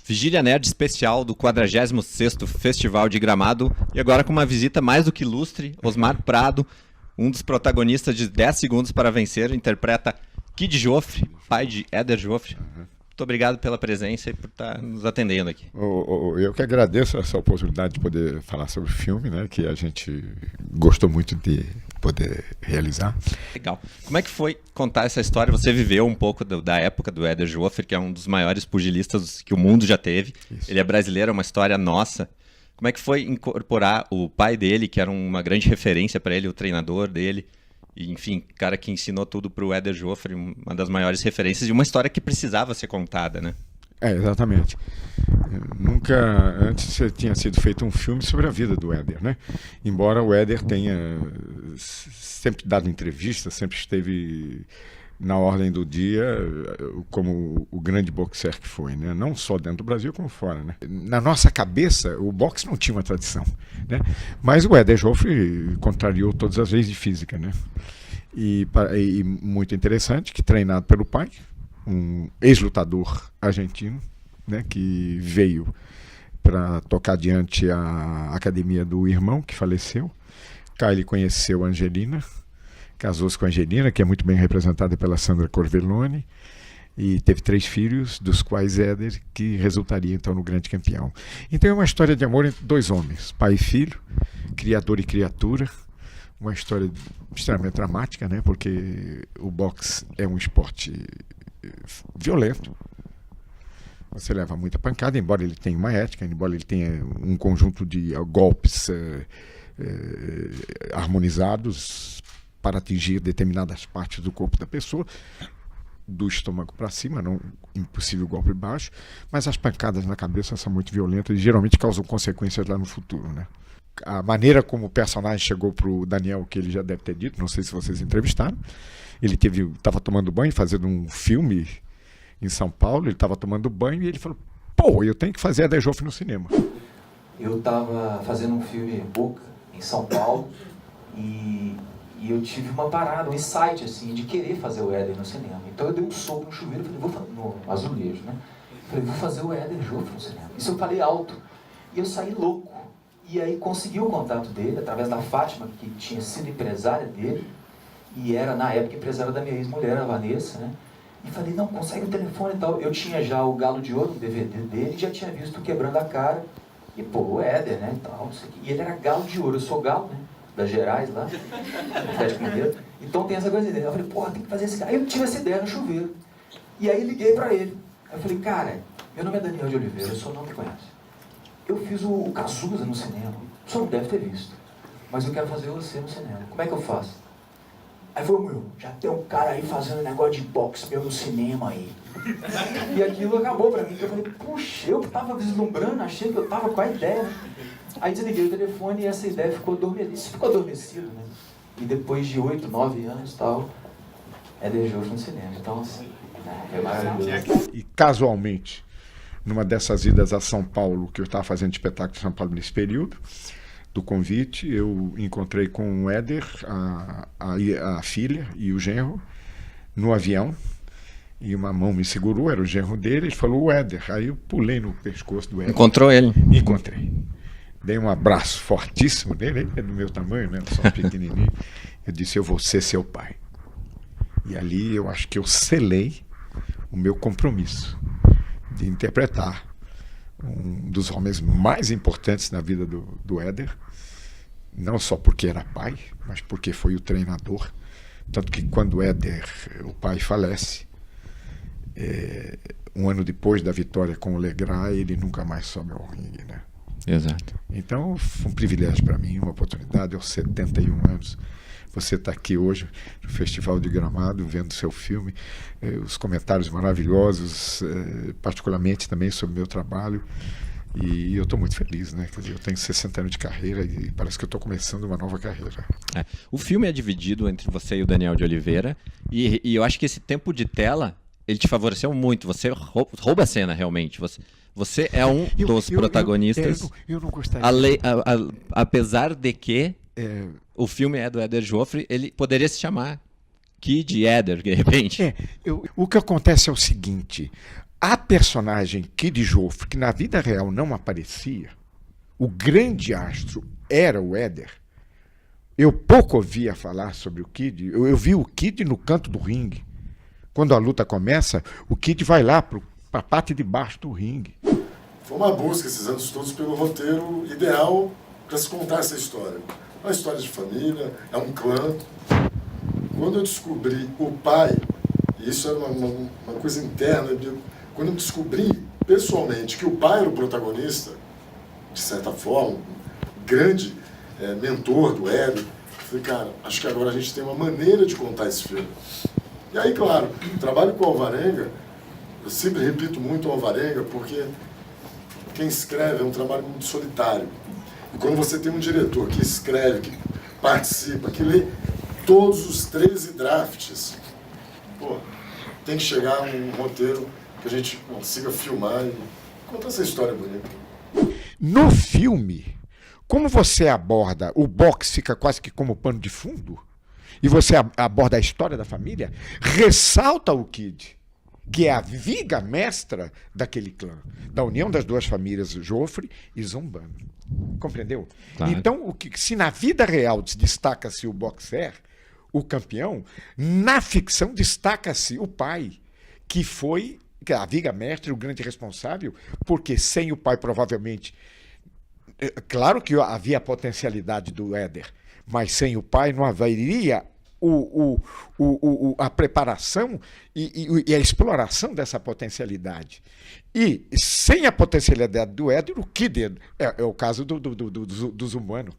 Vigília Nerd especial do 46º Festival de Gramado e agora com uma visita mais do que ilustre, Osmar Prado, um dos protagonistas de 10 Segundos para Vencer, interpreta Kid Joffre, pai de Éder Joffre. Muito obrigado pela presença e por estar nos atendendo aqui. Eu que agradeço essa oportunidade de poder falar sobre o filme, né, que a gente gostou muito de poder realizar. Legal. Como é que foi contar essa história? Você viveu um pouco da época do Éder Joffre, que é um dos maiores pugilistas que o mundo já teve. Isso. Ele é brasileiro, é uma história nossa. Como é que foi incorporar o pai dele, que era uma grande referência para ele, o treinador dele, e, enfim, cara que ensinou tudo para o Éder Joffre, uma das maiores referências de uma história que precisava ser contada, né? Exatamente. Nunca antes tinha sido feito um filme sobre a vida do Éder, né? Embora o Éder tenha sempre dado entrevistas, sempre esteve na ordem do dia como o grande boxer que foi, né? Não só dentro do Brasil como fora, né? Na nossa cabeça o boxe não tinha uma tradição, né? Mas o Éder Joffre contrariou todas as leis de física, né? E muito interessante que, treinado pelo pai, um ex-lutador argentino, né, que veio para tocar adiante a academia do irmão, que faleceu. Cá ele conheceu a Angelina, casou-se com a Angelina, que é muito bem representada pela Sandra Corvelloni, e teve 3 filhos, dos quais Éder, que resultaria então no grande campeão. Então é uma história de amor entre 2 homens, pai e filho, criador e criatura, uma história extremamente dramática, né, porque o boxe é um esporte violento. Você leva muita pancada, embora ele tenha uma ética, embora ele tenha um conjunto de golpes harmonizados para atingir determinadas partes do corpo da pessoa, do estômago para cima, não impossível golpe baixo, mas as pancadas na cabeça são muito violentas e geralmente causam consequências lá no futuro, né? A maneira como o personagem chegou para o Daniel, que ele já deve ter dito, não sei se vocês entrevistaram, ele estava tomando banho, fazendo um filme em São Paulo, ele estava tomando banho e ele falou, pô, eu tenho que fazer Éder Joffre no cinema. Eu estava fazendo um filme Boca, em São Paulo, e eu tive uma parada, um insight, assim, de querer fazer o Éder no cinema. Então eu dei um soco no chuveiro, falei, vou fazer, no azulejo, né? Falei, vou fazer o Éder Joffre no cinema. Isso eu falei alto. E eu saí louco. E aí consegui o contato dele, através da Fátima, que tinha sido empresária dele, e era, na época, empresária da minha ex-mulher, a Vanessa, né? E falei, não, consegue o telefone e tal. Eu tinha já o Galo de Ouro, o DVD dele, e já tinha visto Quebrando a Cara. E, pô, o Éder, né, e tal, isso aqui. E ele era Galo de Ouro, eu sou Galo, né, das Gerais, lá, então tem essa coisa dele. Eu falei, porra, tem que fazer esse cara. Aí eu tive essa ideia no chuveiro. E aí liguei pra ele. Aí eu falei, cara, meu nome é Daniel de Oliveira, o senhor não me conhece. Eu fiz o Cazuza no cinema, o senhor não deve ter visto, mas eu quero fazer você no cinema. Como é que eu faço? Aí falou, meu, já tem um cara aí fazendo negócio de boxe meu no cinema aí. E aquilo acabou pra mim, que eu falei, puxa, eu que tava vislumbrando, achei que eu tava com a ideia, né? Aí desliguei o telefone e essa ideia ficou adormecida, né? E depois de 8, 9 anos e tal, Éder Joffre no cinema. Então, assim, é maravilhoso. E casualmente, numa dessas idas a São Paulo, que eu estava fazendo espetáculo em São Paulo nesse período, do convite, eu encontrei com o Éder, a filha e o genro, no avião, e uma mão me segurou, era o genro dele, ele falou, o Éder. Aí eu pulei no pescoço do Éder. Encontrou ele? Encontrei. Dei um abraço fortíssimo nele, ele é do meu tamanho, né? Só pequenininho. Eu disse, eu vou ser seu pai. E ali eu acho que eu selei o meu compromisso de interpretar um dos homens mais importantes na vida do Éder, não só porque era pai, mas porque foi o treinador. Tanto que quando o pai falece, um ano depois da vitória com o Legras, ele nunca mais sobe ao ringue, né? Exato. Então foi um privilégio para mim, uma oportunidade, aos 71 anos. Você está aqui hoje no Festival de Gramado, vendo seu filme, os comentários maravilhosos, particularmente também sobre o meu trabalho. E eu estou muito feliz, né? Quer dizer, eu tenho 60 anos de carreira e parece que eu estou começando uma nova carreira. O filme é dividido entre você e o Daniel de Oliveira, e eu acho que esse tempo de tela, ele te favoreceu muito. Você rouba a cena, realmente. Você é um dos protagonistas. Eu não gostaria. Apesar de que o filme é do Éder Joffre, ele poderia se chamar Kid Éder, de repente. O que acontece é o seguinte, A personagem Kid Joffre, que na vida real não aparecia, o grande astro era o Éder. Eu pouco ouvia falar sobre o Kid. Eu vi o Kid no canto do ringue. Quando a luta começa, o Kid vai lá para a parte de baixo do ringue. Foi uma busca esses anos todos pelo roteiro ideal para se contar essa história. É uma história de família, é um clã. Quando eu descobri o pai, e isso era uma coisa interna, quando eu descobri pessoalmente que o pai era o protagonista, de certa forma, um grande mentor do Éder, falei, cara, acho que agora a gente tem uma maneira de contar esse filme. E aí, claro, o trabalho com o Alvarenga, eu sempre repito muito o Alvarenga, porque quem escreve é um trabalho muito solitário. E quando você tem um diretor que escreve, que participa, que lê todos os 13 drafts, pô, tem que chegar a um roteiro que a gente consiga filmar e contar essa história bonita. No filme, como você aborda, o boxe fica quase que como pano de fundo, e você aborda a história da família, ressalta o Kid, que é a viga mestra daquele clã, da união das duas famílias, Joffre e Zumbano. Compreendeu? Claro. Então, se na vida real destaca-se o boxer, o campeão, na ficção destaca-se o pai, que foi a viga mestra, o grande responsável, porque sem o pai provavelmente... Claro que havia a potencialidade do Éder, mas sem o pai não haveria a preparação e a exploração dessa potencialidade. E sem a potencialidade do Éder, o Kid é o caso dos humanos,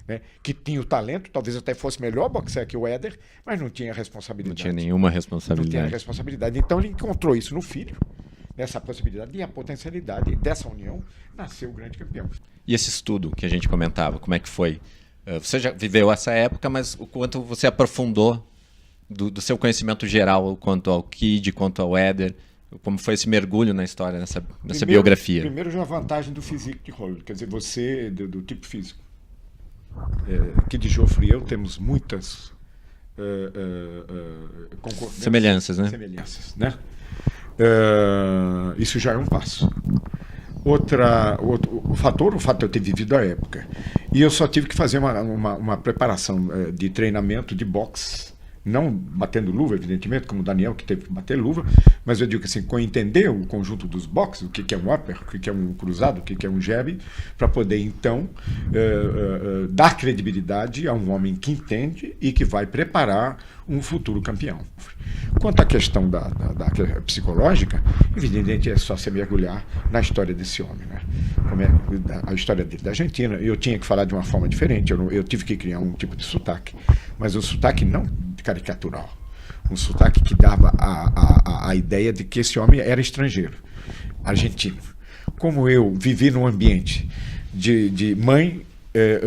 né? Que tinha o talento, talvez até fosse melhor boxer que o Éder, mas não tinha responsabilidade. Não tinha nenhuma responsabilidade. Não tinha responsabilidade. Então ele encontrou isso no filho, nessa possibilidade e a potencialidade. E dessa união nasceu o grande campeão. E esse estudo que a gente comentava, como é que foi? Você já viveu essa época, mas o quanto você aprofundou do seu conhecimento geral quanto ao Kid, quanto ao Éder, como foi esse mergulho na história, nessa biografia? Primeiro já a vantagem do physique de Hollywood, quer dizer, você do tipo físico. Kid Joffre e eu temos muitas semelhanças, né? Semelhanças, né? Isso já é um passo. O fato de eu ter vivido a época. E eu só tive que fazer uma preparação de treinamento de boxe, não batendo luva, evidentemente, como o Daniel, que teve que bater luva, mas eu digo assim, com entender o conjunto dos boxes, o que é um upper, o que é um cruzado, o que é um jab, para poder, então, dar credibilidade a um homem que entende e que vai preparar um futuro campeão. Quanto à questão da psicológica, evidentemente é só se mergulhar na história desse homem, né? Como é a história dele da Argentina. Eu tinha que falar de uma forma diferente, eu tive que criar um tipo de sotaque, mas um sotaque não caricatural, um sotaque que dava a ideia de que esse homem era estrangeiro, argentino. Como eu vivi num ambiente de mãe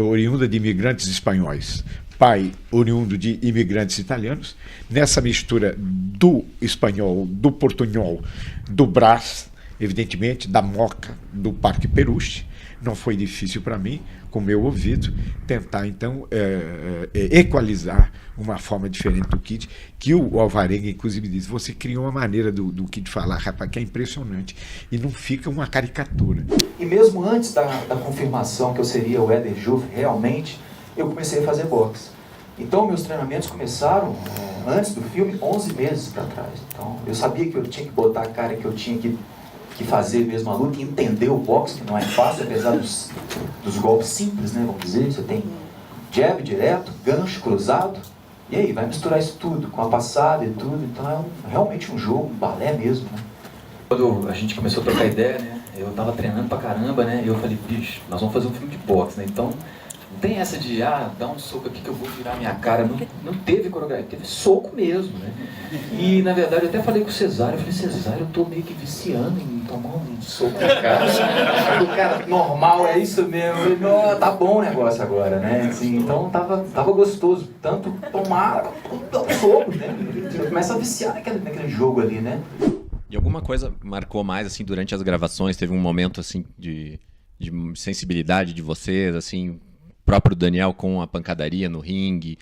oriunda de imigrantes espanhóis, pai oriundo de imigrantes italianos, nessa mistura do espanhol, do portunhol, do Brás, evidentemente, da Moca, do Parque Peruche, não foi difícil para mim, com o meu ouvido, tentar, então, equalizar uma forma diferente do Kid, que o Alvarenga, inclusive, diz, você criou uma maneira do Kid falar, rapaz, que é impressionante, e não fica uma caricatura. E mesmo antes da confirmação que eu seria o Éder Joffre, realmente, eu comecei a fazer boxe. Então, meus treinamentos começaram, antes do filme, 11 meses para trás. Então, eu sabia que eu tinha que botar a cara, que eu tinha que fazer mesmo a luta, e entender o boxe, que não é fácil, apesar dos golpes simples, né, vamos dizer. Você tem jab direto, gancho, cruzado, e aí, vai misturar isso tudo, com a passada e tudo. Então, é realmente um jogo, um balé mesmo, né. Quando a gente começou a trocar ideia, né, eu tava treinando pra caramba, né, e eu falei, bicho, nós vamos fazer um filme de boxe, né, então... Não tem essa de, dá um soco aqui que eu vou virar minha cara. Não teve coreografia, teve soco mesmo, né? E, na verdade, eu até falei com o Cesário, eu falei, Cesário, eu tô meio que viciando em tomar um soco na cara. O cara, normal, é isso mesmo. Eu falei, tá bom o negócio agora, né? Assim, então, tava gostoso. Tanto tomar, quanto soco, né? Você começa a viciar naquele jogo ali, né? E alguma coisa marcou mais, assim, durante as gravações? Teve um momento, assim, de sensibilidade de vocês, assim... próprio Daniel com a pancadaria no ringue.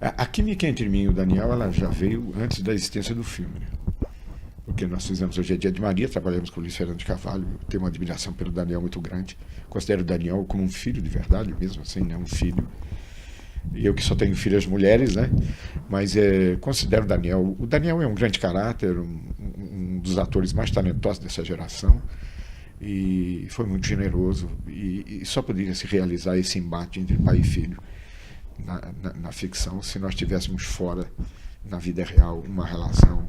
A química entre mim e o Daniel ela já veio antes da existência do filme. Né? que nós fizemos Hoje é Dia de Maria, trabalhamos com o Luiz Fernando de Carvalho, tenho uma admiração pelo Daniel muito grande, considero o Daniel como um filho de verdade mesmo, assim, né? Um filho. Eu que só tenho filhas mulheres, né? Mas considero o Daniel é um grande caráter, um dos atores mais talentosos dessa geração, e foi muito generoso, e só poderia se realizar esse embate entre pai e filho na ficção se nós tivéssemos fora, na vida real, uma relação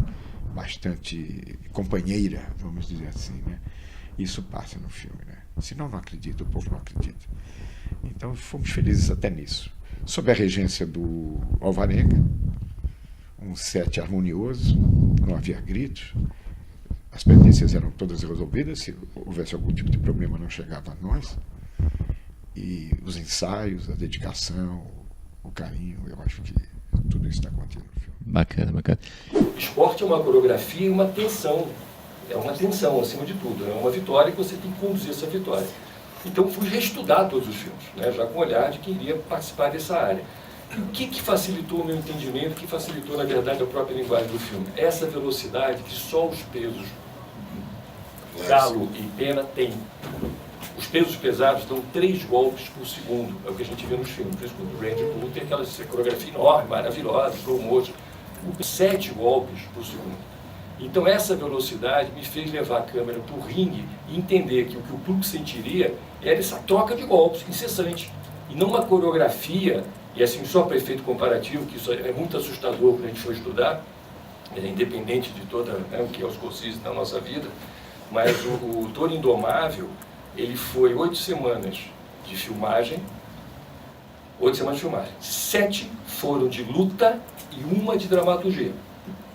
bastante companheira, vamos dizer assim, né? Isso passa no filme, né? Senão não acredita, o povo não acredita. Então fomos felizes até nisso. Sob a regência do Alvarenga, um set harmonioso, não havia gritos, as pendências eram todas resolvidas, se houvesse algum tipo de problema não chegava a nós, e os ensaios, a dedicação, o carinho, eu acho que tudo isso está contido no filme. Bacana, bacana. O esporte é uma coreografia e uma tensão, é uma tensão acima de tudo, é uma vitória que você tem que conduzir essa vitória. Então fui reestudar todos os filmes, né, já com o olhar de quem iria participar dessa área. E o que facilitou o meu entendimento, o que facilitou, na verdade, a própria linguagem do filme? Essa velocidade que só os pesos galo e pena têm. Os pesos pesados dão 3 golpes por segundo, é o que a gente vê nos filmes. Por isso, o Randy Bull tem aquela coreografia enorme, maravilhosa, slow motion, 7 golpes por segundo. Então essa velocidade me fez levar a câmera para o ringue e entender que o público sentiria era essa troca de golpes incessante. E não uma coreografia, e assim só para efeito comparativo, que isso é muito assustador quando a gente for estudar, independente de toda, né, o que é os Scorsese na nossa vida, mas o Toro Indomável, ele foi 8 semanas de filmagem, 7 foram de luta e 1 de dramaturgia.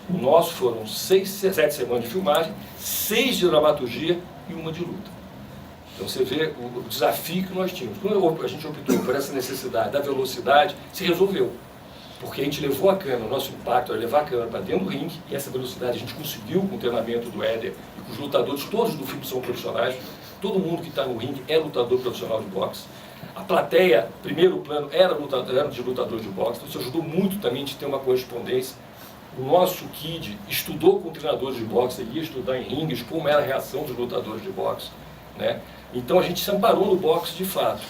O nosso foram 7 semanas de filmagem, 6 de dramaturgia e 1 de luta. Então você vê o desafio que nós tínhamos. Quando a gente optou por essa necessidade da velocidade, se resolveu. Porque a gente levou a câmera, o nosso impacto era levar a câmera para dentro do ringue, e essa velocidade a gente conseguiu com o treinamento do Éder e com os lutadores, todos do filme são profissionais, todo mundo que está no ringue é lutador profissional de boxe. A plateia, primeiro plano, era de lutador de boxe, então isso ajudou muito também a gente ter uma correspondência. O nosso Kid estudou com treinadores de boxe, ele ia estudar em ringues, como era a reação dos lutadores de boxe, né? Então a gente se amparou no boxe de fato.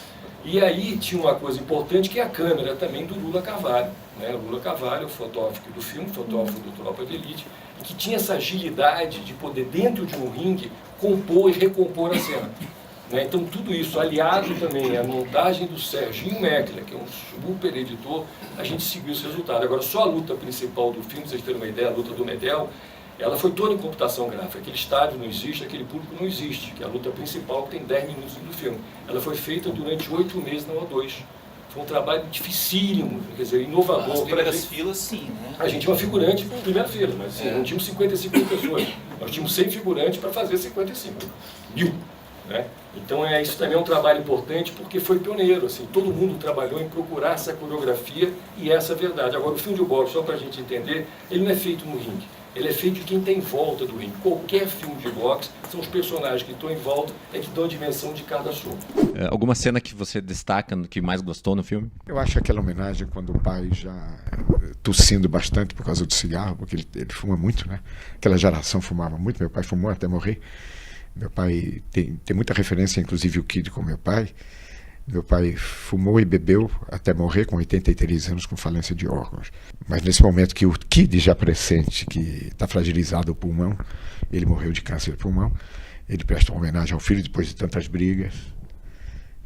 E aí tinha uma coisa importante que é a câmera também do Lula Carvalho, né? O Lula Carvalho, o fotógrafo do filme, fotógrafo do Tropa de Elite, e que tinha essa agilidade de poder, dentro de um ringue, compor e recompor a cena. Né? Então tudo isso, aliado também à montagem do Serginho Meckler, que é um super editor, a gente seguiu esse resultado. Agora, só a luta principal do filme, vocês terem uma ideia, a luta do Medel, ela foi toda em computação gráfica. Aquele estádio não existe, aquele público não existe, que é a luta principal, que tem 10 minutos do filme. Ela foi feita durante 8 meses na O2. Foi um trabalho dificílimo, quer dizer, inovador. As primeiras filas, sim, né? A gente tinha uma figurante na primeira fila, mas assim, não tínhamos 55 pessoas. Nós tínhamos 100 figurantes para fazer 55 mil. Né? Então isso também é um trabalho importante porque foi pioneiro, assim, todo mundo trabalhou em procurar essa coreografia e essa verdade. Agora o filme de boxe, só para a gente entender, ele não é feito no ringue, ele é feito de quem está em volta do ringue. Qualquer filme de boxe, são os personagens que estão em volta é que dão a dimensão de cada soco. Alguma cena que você destaca, que mais gostou no filme? Eu acho aquela homenagem quando o pai já tossindo bastante por causa do cigarro, porque ele fuma muito, né? Aquela geração fumava muito, meu pai fumou até morrer. Meu pai tem muita referência, inclusive o Kid com meu pai. Meu pai fumou e bebeu até morrer com 83 anos com falência de órgãos. Mas nesse momento que o Kid já pressente que está fragilizado o pulmão, ele morreu de câncer de pulmão, ele presta uma homenagem ao filho depois de tantas brigas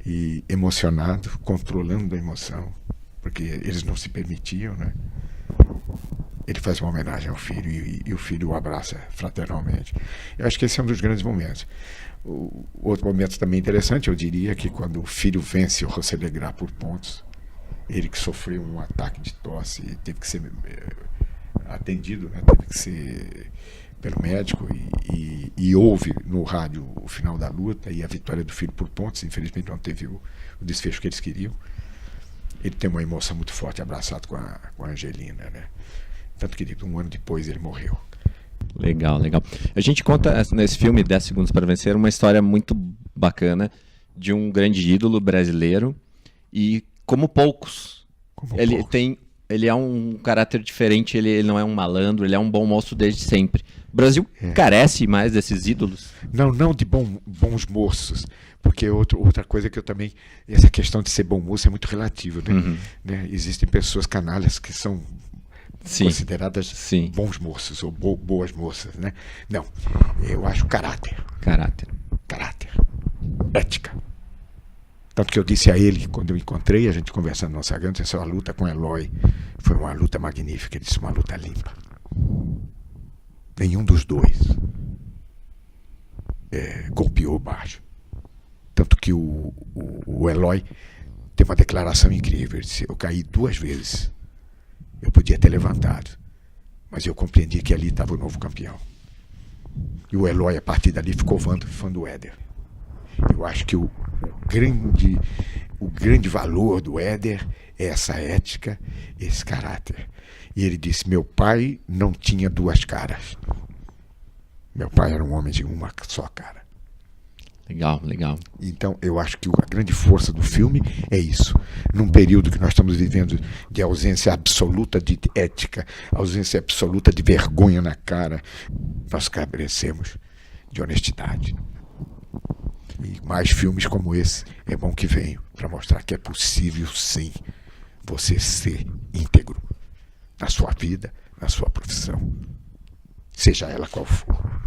e emocionado, controlando a emoção, porque eles não se permitiam, né? Ele faz uma homenagem ao filho e o filho o abraça fraternalmente. Eu acho que esse é um dos grandes momentos. O outro momento também interessante, eu diria, que quando o filho vence o José Legrand por pontos, ele que sofreu um ataque de tosse e teve que ser atendido, né? Teve que ser pelo médico e ouve no rádio o final da luta e a vitória do filho por pontos. Infelizmente não teve o desfecho que eles queriam. Ele tem uma emoção muito forte, abraçado com a Angelina, né? Tanto que 1 ano depois ele morreu. Legal, legal. A gente conta nesse filme 10 Segundos para Vencer uma história muito bacana de um grande ídolo brasileiro e como poucos. Ele é um caráter diferente, ele não é um malandro, ele é um bom moço desde sempre. O Brasil carece mais desses ídolos? Não de bons moços, porque outra coisa que eu também... Essa questão de ser bom moço é muito relativo, né? Né? Existem pessoas canalhas que são consideradas bons moços ou boas moças, né? Não, eu acho caráter. Caráter. Ética. Tanto que eu disse a ele, quando eu encontrei, a gente conversando no Sagante, essa luta com Eloy foi uma luta magnífica. Ele disse, uma luta limpa. Nenhum dos dois golpeou baixo. Tanto que o Eloy tem uma declaração incrível. Ele disse, eu caí 2 vezes. Eu podia ter levantado, mas eu compreendi que ali estava o novo campeão. E o Eloy, a partir dali, ficou fã do Éder. Eu acho que o grande valor do Éder é essa ética, esse caráter. E ele disse, meu pai não tinha 2 caras. Meu pai era um homem de uma só cara. Legal. Então, eu acho que a grande força do filme é isso. Num período que nós estamos vivendo de ausência absoluta de ética, ausência absoluta de vergonha na cara, nós carecemos de honestidade. E mais filmes como esse é bom que venham para mostrar que é possível, sim, você ser íntegro na sua vida, na sua profissão, seja ela qual for.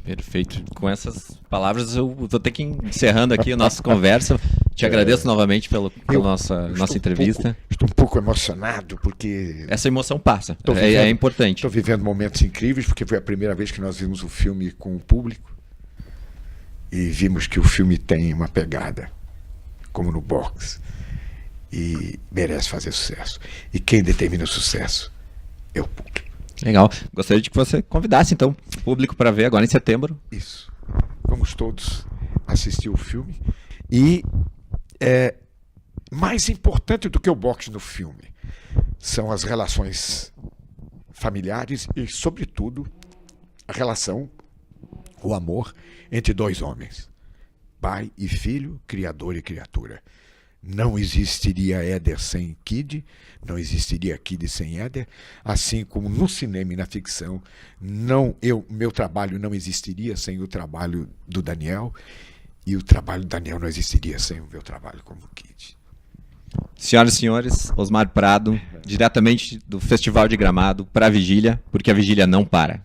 Perfeito. Com essas palavras eu vou ter que ir encerrando aqui a nossa conversa. Te agradeço novamente pela nossa entrevista. Estou um pouco emocionado porque... Essa emoção passa, é importante. Estou vivendo momentos incríveis porque foi a primeira vez que nós vimos o filme com o público e vimos que o filme tem uma pegada, como no boxe, e merece fazer sucesso. E quem determina o sucesso é o público. Legal. Gostaria de que você convidasse, então, o público para ver agora em setembro. Isso. Vamos todos assistir o filme. E mais importante do que o boxe no filme são as relações familiares e, sobretudo, a relação, o amor entre 2 homens. Pai e filho, criador e criatura. Não existiria Éder sem Kid, não existiria Kid sem Éder, assim como no cinema e na ficção, meu trabalho não existiria sem o trabalho do Daniel, e o trabalho do Daniel não existiria sem o meu trabalho como Kid. Senhoras e senhores, Osmar Prado, diretamente do Festival de Gramado para a Vigília, porque a Vigília não para.